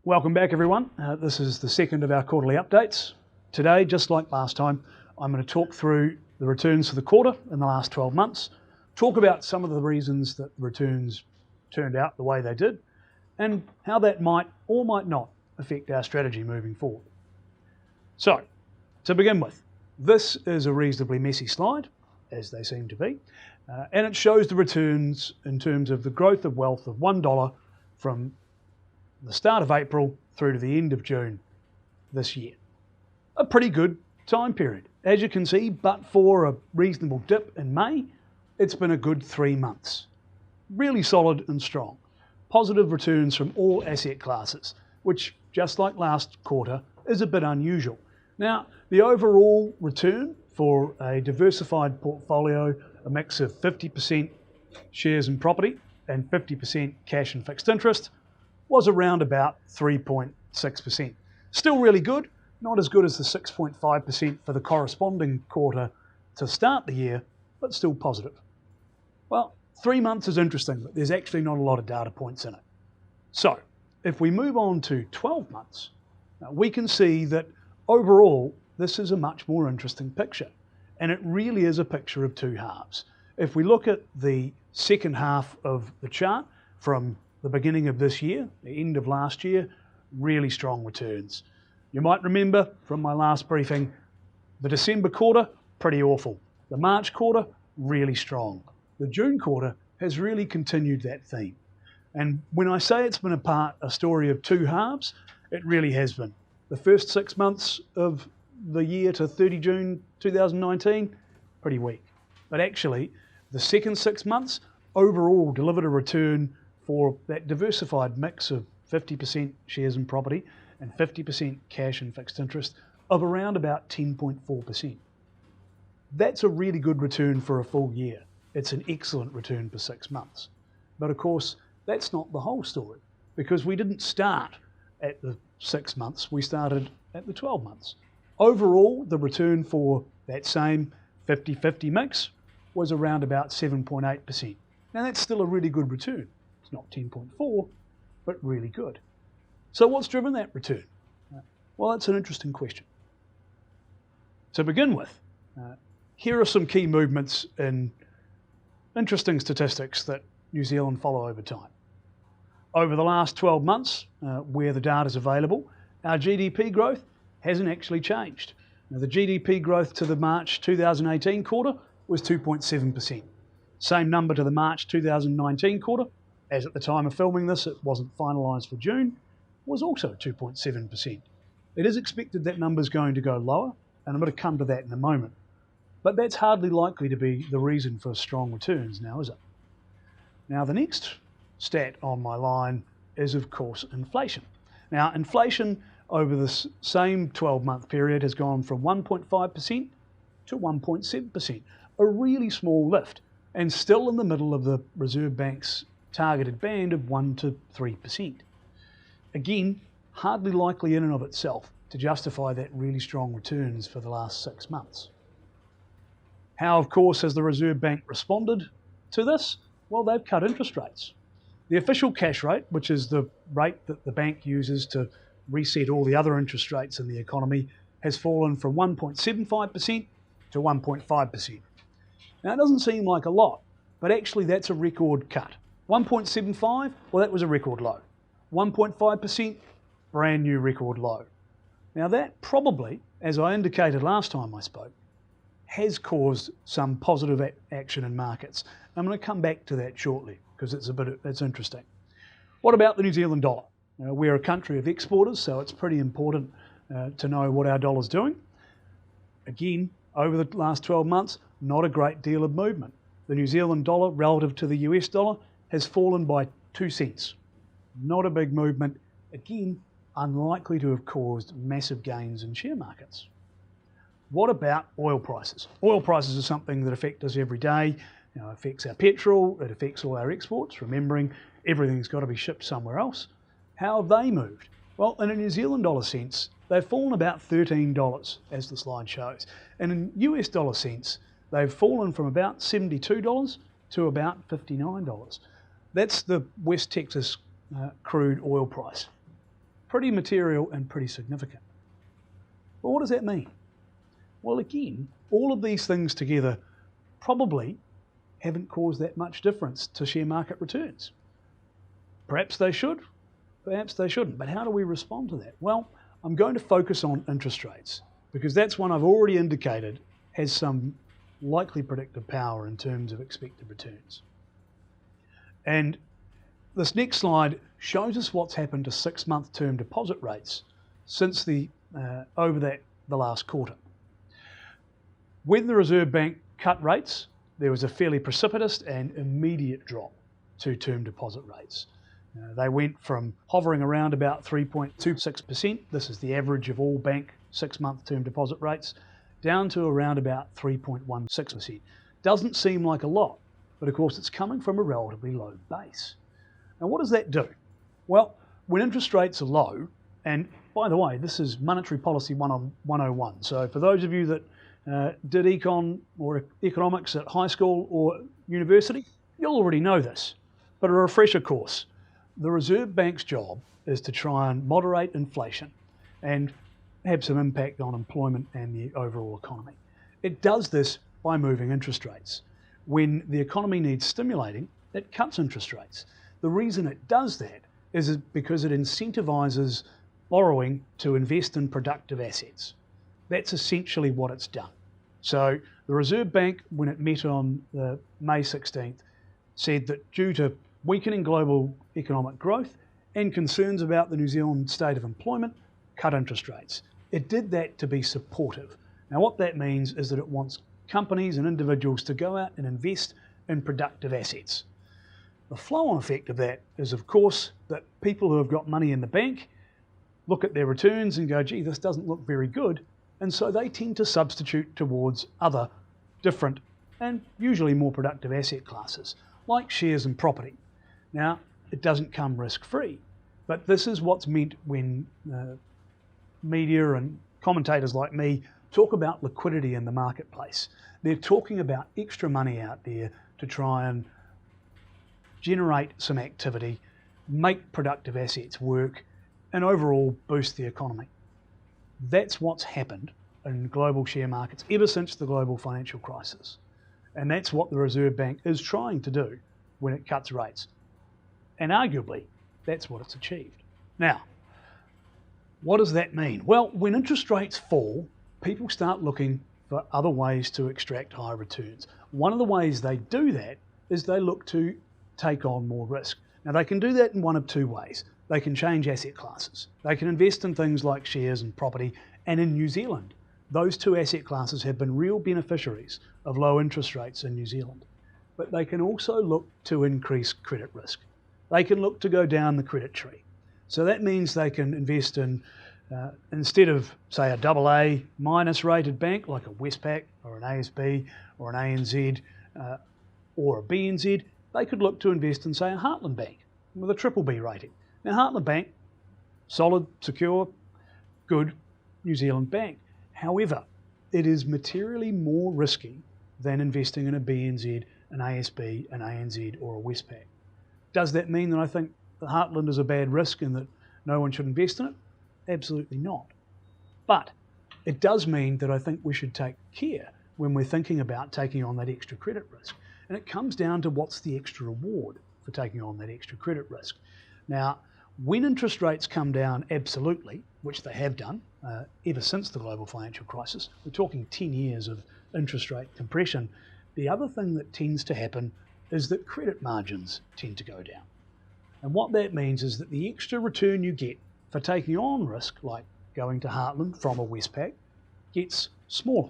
Welcome back, everyone. This is the second of our quarterly updates. Today, just like last time, I'm going to talk through the returns for the quarter in the last 12 months, talk about some of the reasons that the returns turned out the way they did, and how that might or might not affect our strategy moving forward. So, to begin with, this is a reasonably messy slide, as they seem to be, and it shows the returns in terms of the growth of wealth of $1 from the start of April through to the end of June this year. A pretty good time period. As you can see, but for a reasonable dip in May, it's been a good 3 months. Really solid and strong. Positive returns from all asset classes, which, just like last quarter, is a bit unusual. Now, the overall return for a diversified portfolio, a mix of 50% shares and property and 50% cash and fixed interest, was around about 3.6%. Still really good, not as good as the 6.5% for the corresponding quarter to start the year, but still positive. Well, 3 months is interesting, but there's actually not a lot of data points in it. So, if we move on to 12 months, we can see that overall, this is a much more interesting picture. And it really is a picture of two halves. If we look at the second half of the chart from the beginning of this year, the end of last year, really strong returns. You might remember from my last briefing, the December quarter, pretty awful. The March quarter, really strong. The June quarter has really continued that theme. And when I say it's been a story of two halves, it really has been. The first 6 months of the year to 30 June 2019, pretty weak. But actually, the second 6 months overall delivered a return for that diversified mix of 50% shares and property and 50% cash and fixed interest of around about 10.4%. That's a really good return for a full year. It's an excellent return for 6 months. But of course, that's not the whole story, because we didn't start at the 6 months, we started at the 12 months. Overall, the return for that same 50-50 mix was around about 7.8%. Now that's still a really good return. It's not 10.4, but really good. So what's driven that return? Well, that's an interesting question. To begin with, here are some key movements in interesting statistics that New Zealand follow over time. Over the last 12 months, where the data is available, our GDP growth hasn't actually changed. Now, the GDP growth to the March 2018 quarter was 2.7%. Same number to the March 2019 quarter, as at the time of filming this, it wasn't finalised for June, was also 2.7%. It is expected that number is going to go lower, and I'm going to come to that in a moment. But that's hardly likely to be the reason for strong returns now, is it? Now, the next stat on my line is, of course, inflation. Now, inflation over this same 12-month period has gone from 1.5% to 1.7%, a really small lift, and still in the middle of the Reserve Bank's targeted band of 1 to 3%. Again, hardly likely in and of itself to justify that really strong returns for the last 6 months. How, of course, has the Reserve Bank responded to this? Well, they've cut interest rates. The official cash rate, which is the rate that the bank uses to reset all the other interest rates in the economy, has fallen from 1.75% to 1.5%. Now, it doesn't seem like a lot, but actually that's a record cut. 1.75, well, that was a record low. 1.5%, brand new record low. Now that probably, as I indicated last time I spoke, has caused some positive action in markets. I'm going to come back to that shortly because it's interesting. What about the New Zealand dollar? We're a country of exporters, so it's pretty important to know what our dollar's doing. Again, over the last 12 months, not a great deal of movement. The New Zealand dollar relative to the US dollar has fallen by 2 cents. Not a big movement. Again, unlikely to have caused massive gains in share markets. What about oil prices? Oil prices are something that affect us every day. It affects our petrol, it affects all our exports, remembering everything's got to be shipped somewhere else. How have they moved? Well, in a New Zealand dollar sense, they've fallen about $13, as the slide shows. And in US dollar sense, they've fallen from about $72 to about $59. That's the West Texas crude oil price. pretty material and pretty significant. But what does that mean? Well, again, all of these things together probably haven't caused that much difference to share market returns. Perhaps they should, perhaps they shouldn't. But how do we respond to that? Well, I'm going to focus on interest rates because that's one I've already indicated has some likely predictive power in terms of expected returns. And this next slide shows us what's happened to 6-month term deposit rates since over the last quarter. When the Reserve Bank cut rates, there was a fairly precipitous and immediate drop to term deposit rates. They went from hovering around about 3.26%, this is the average of all bank 6-month term deposit rates, down to around about 3.16%. Doesn't seem like a lot, but of course it's coming from a relatively low base. Now what does that do? Well, when interest rates are low, and by the way, this is Monetary Policy 101, so for those of you that did econ or economics at high school or university, you'll already know this. But a refresher course, the Reserve Bank's job is to try and moderate inflation and have some impact on employment and the overall economy. It does this by moving interest rates. When the economy needs stimulating, it cuts interest rates. The reason it does that is because it incentivizes borrowing to invest in productive assets. That's essentially what it's done. So the Reserve Bank, when it met on May 16th, said that due to weakening global economic growth and concerns about the New Zealand state of employment, cut interest rates. It did that to be supportive. Now what that means is that it wants companies and individuals to go out and invest in productive assets. The flow-on effect of that is, of course, that people who have got money in the bank look at their returns and go, gee, this doesn't look very good, and so they tend to substitute towards other different and usually more productive asset classes, like shares and property. Now, it doesn't come risk-free, but this is what's meant when media and commentators like me talk about liquidity in the marketplace. They're talking about extra money out there to try and generate some activity, make productive assets work, and overall boost the economy. That's what's happened in global share markets ever since the global financial crisis. And that's what the Reserve Bank is trying to do when it cuts rates. And arguably, that's what it's achieved. Now, what does that mean? Well, when interest rates fall, people start looking for other ways to extract higher returns. One of the ways they do that is they look to take on more risk. Now, they can do that in one of two ways. They can change asset classes. They can invest in things like shares and property. And in New Zealand, those two asset classes have been real beneficiaries of low interest rates in New Zealand. But they can also look to increase credit risk. They can look to go down the credit tree. So that means they can invest in, instead of, say, a AA minus rated bank like a Westpac or an ASB or an ANZ or a BNZ, they could look to invest in, say, a Heartland Bank with a BBB rating. Now, Heartland Bank, solid, secure, good New Zealand bank. However, it is materially more risky than investing in a BNZ, an ASB, an ANZ or a Westpac. Does that mean that I think the Heartland is a bad risk and that no one should invest in it? Absolutely not. But it does mean that I think we should take care when we're thinking about taking on that extra credit risk. And it comes down to what's the extra reward for taking on that extra credit risk. Now, when interest rates come down absolutely, which they have done ever since the global financial crisis, we're talking 10 years of interest rate compression, the other thing that tends to happen is that credit margins tend to go down. And what that means is that the extra return you get for taking on risk, like going to Heartland from a Westpac, gets smaller.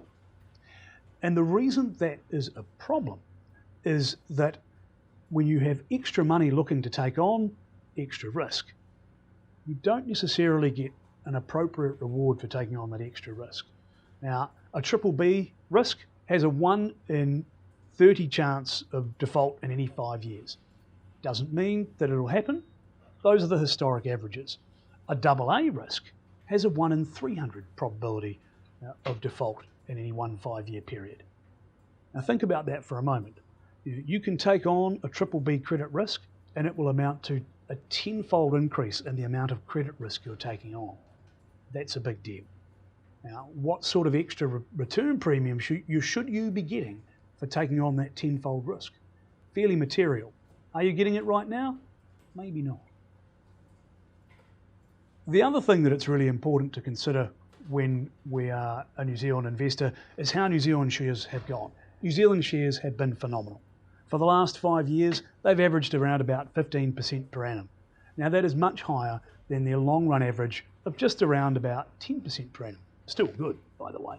And the reason that is a problem is that when you have extra money looking to take on extra risk, you don't necessarily get an appropriate reward for taking on that extra risk. Now, a BBB risk has a 1 in 30 chance of default in any 5 years. Doesn't mean that it'll happen. Those are the historic averages. A AA risk has a 1 in 300 probability of default in any 1 5-year period. Now think about that for a moment. You can take on a BBB credit risk and it will amount to a tenfold increase in the amount of credit risk you're taking on. That's a big deal. Now, what sort of extra return premium should you be getting for taking on that tenfold risk? Fairly material. Are you getting it right now? Maybe not. The other thing that it's really important to consider when we are a New Zealand investor is how New Zealand shares have gone. New Zealand shares have been phenomenal. For the last 5 years, they've averaged around about 15% per annum. Now that is much higher than their long run average of just around about 10% per annum. Still good, by the way.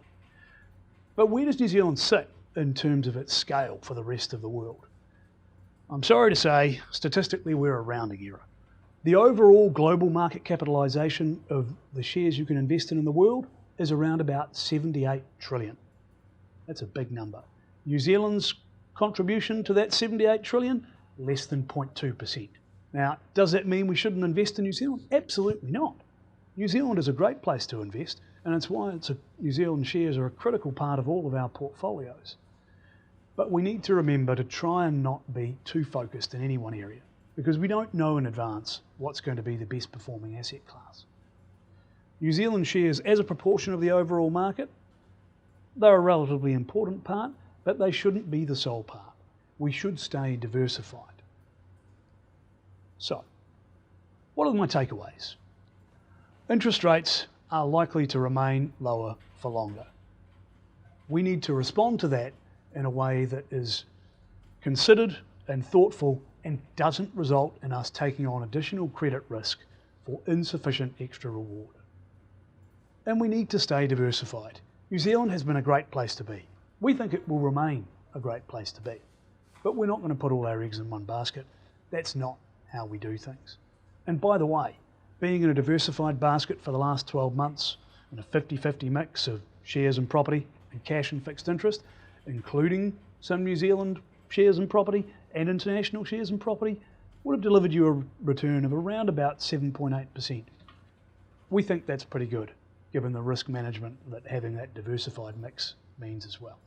But where does New Zealand sit in terms of its scale for the rest of the world? I'm sorry to say, statistically, we're a rounding error. The overall global market capitalisation of the shares you can invest in the world is around about 78 trillion. That's a big number. New Zealand's contribution to that 78 trillion, less than 0.2%. Now, does that mean we shouldn't invest in New Zealand? Absolutely not. New Zealand is a great place to invest, and it's why New Zealand shares are a critical part of all of our portfolios. But we need to remember to try and not be too focused in any one area, because we don't know in advance what's going to be the best performing asset class. New Zealand shares as a proportion of the overall market, they're a relatively important part, but they shouldn't be the sole part. We should stay diversified. So, what are my takeaways? Interest rates are likely to remain lower for longer. We need to respond to that in a way that is considered and thoughtful and doesn't result in us taking on additional credit risk for insufficient extra reward. And we need to stay diversified. New Zealand has been a great place to be. We think it will remain a great place to be. But we're not going to put all our eggs in one basket. That's not how we do things. And by the way, being in a diversified basket for the last 12 months in a 50-50 mix of shares and property and cash and fixed interest, including some New Zealand shares and property and international shares and property, would have delivered you a return of around about 7.8%. We think that's pretty good, given the risk management that having that diversified mix means as well.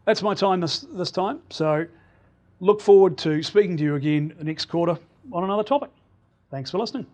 That's my time this time, so look forward to speaking to you again next quarter on another topic. Thanks for listening.